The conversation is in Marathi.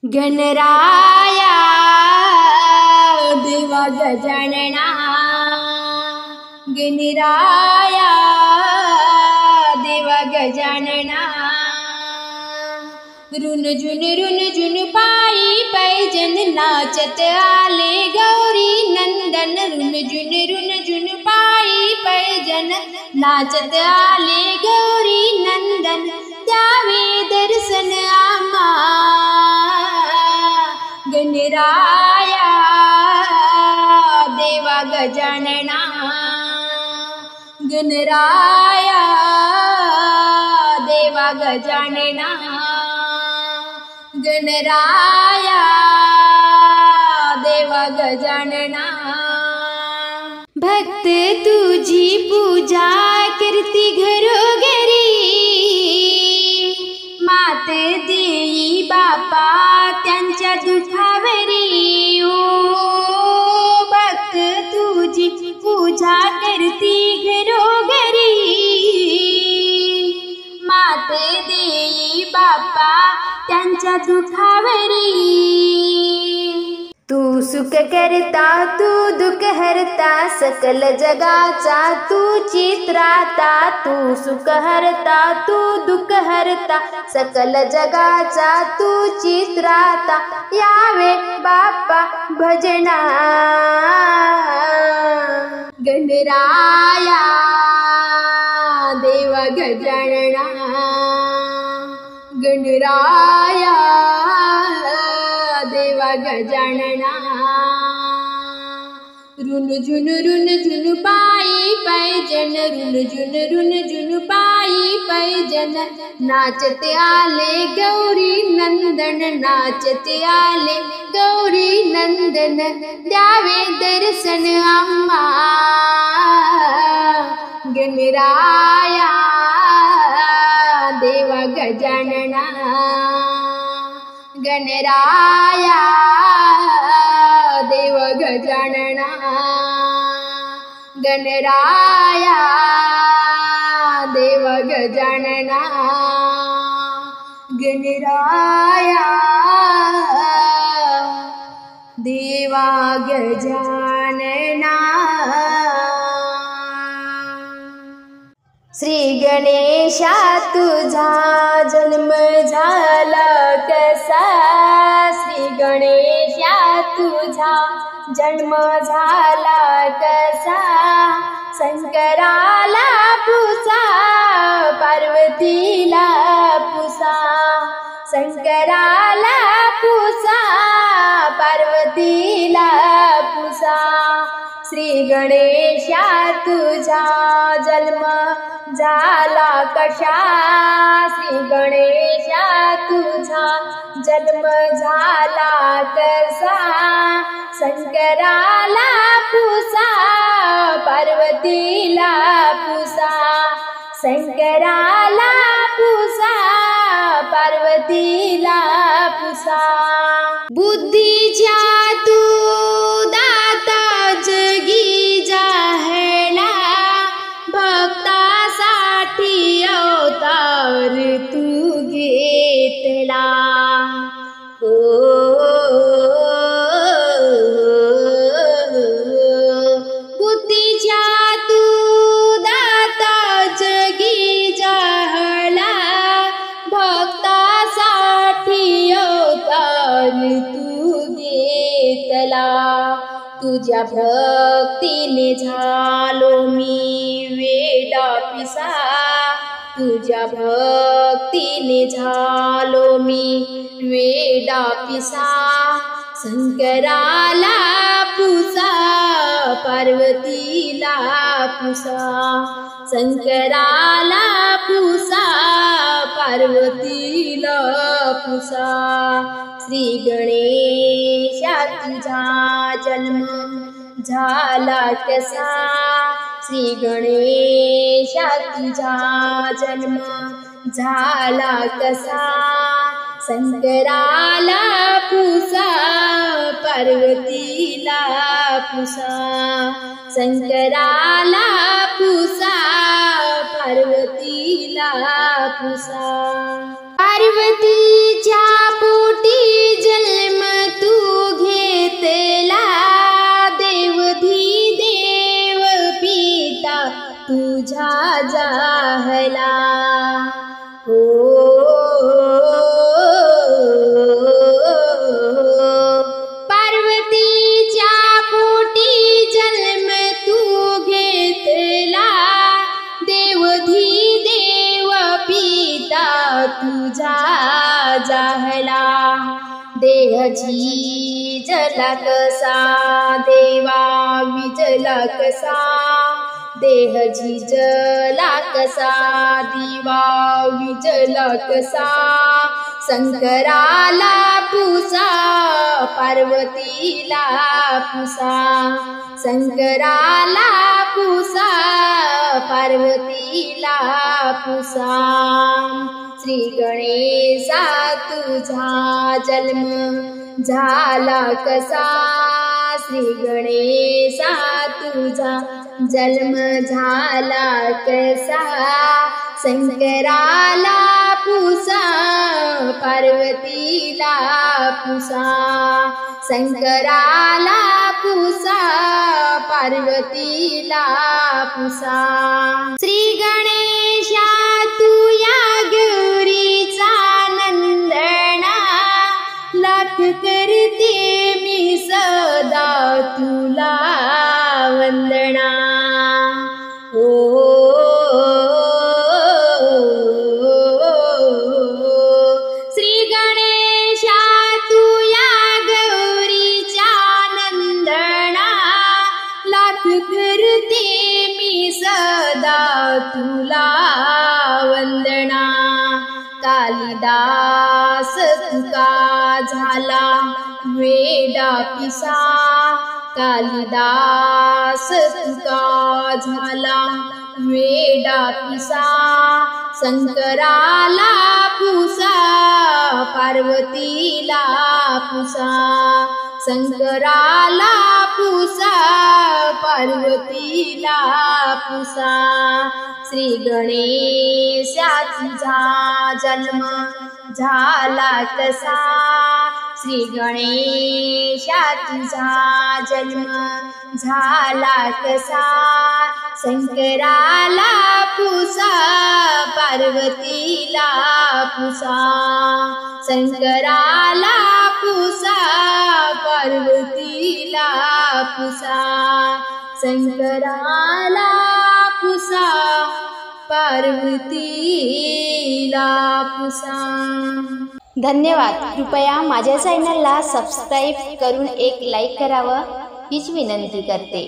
गणराया देवा गजानना, गणराया देवा गजानना। रुन झुन पायी पैजन नाचत आले गौरी नंदन। रुन झुन पायी पैजन नाचत आले गौरी नंदन। द्यावे दर्शन आम्हा गणराया देवा गजानना, गणराया देवा गजानना, गणराया देवा गजानना। भक्त तुझी पूजा करती घरोघरी, मात देई बापा त्यांच्या दुखावरी। ओ भक्त तुझी पूजा करती घरोघरी, मात देई बापा त्यांच्या दुखावरी। तू सुख करता तू दुःख हरता, सकल जगाचा तू चित्राता। तू सुख हरता तू दुःख हरता, सकल जगाचा तू चित्राता। यावे बाप्पा भजना गणराया देवा गजानना, गणराया देवा गजानना। रुन झुन पायी पैजन, रुन झुन पायी पैजन नाचते आले गौरी नंदन। नाचते आले गौरी नंदन। द्यावे दर्शन आम्हा गणराया देवा गजानना, गणराया देवा गजानना, गणराया देवा गजानना, गणराया देवा गजानना। श्री गणेशा तुझा जन्म झाला कसा, श्री गणेशा तुझा जन्म झाला कसा। शंकराला पुसा पार्वतीला पुसा, शंकराला पुसा पार्वतीला पुसा। श्री गणेशा तुझा जन्म झाला कशा, श्री गणेशा तुझा जन्म झाला कसा। शंकराला पुसा पार्वतीला पुसा, शंकराला पुसा पार्वतीला पुसा। बुद्धीच्या तू दाता जगी जाहला, भक्तासाठी अवतार तू घेतला। बुद्धीच्या तू दाता जगी जाहला, भक्तासाठी अवतार तू घेतला। तुझ्या भक्तीने झालो मी वेडा पिसा, तुझ्या भक्तीने झालो मी वेडा पिसा। शंकराला पुसा पार्वतीला पुसा, शंकराला पुसा पार्वतीला पुसा। श्री गणेशा तुझा जन्म झाला कसा, श्री गणेशा तुझा जन्म झाला कसा। शंकराला पुसा पार्वतीला पुसा, शंकराला पुसा पार्वतीला पुसा। पार्वतीच्या पोटी जाहला हो पार्वतीच्या पोटी जन्म तू घेतला देवधी देव पिता तुझा जाहला देह झिजला कसा देवा विजला कसा देह झिजला कसा दिवा विजला कसा शंकराला पुसा पार्वतीला पुसा शंकराला पुसा पार्वतीला पुसा श्री गणेशा तुझा जन्म झाला कसा श्री गणेशा तुझा जन्म झाला कसा शंकराला पुसा पार्वतीला पुसा शंकराला पुसा पार्वतीला पुसा श्री गणेशा तू या गौरीचा नंदना लाख करते मी सदा तुला वंदना ओ श्री गणेशा तू या गौरीचा नंदना लाख करते मी सदा तुला वंदना कालिदास तुका झाला वेडा पिसा कालिदास तुका झाला वेडा पिसा शंकराला पुसा पार्वतीला पुसा शंकराला पुसा पार्वतीला पुसा श्री गणेशा तुझा जन्म झाला कसा श्री गणेशा तुझा जन्म झाला कसा शंकराला पुसा पार्वतीला पुसा शंकराला पुसा पार्वतीला पुसा शंकराला पुसा पार्वतीला पुसा। धन्यवाद। कृपया माझ्या चॅनलला सबस्क्राईब करून एक लाईक करावं हीच विनंती करते।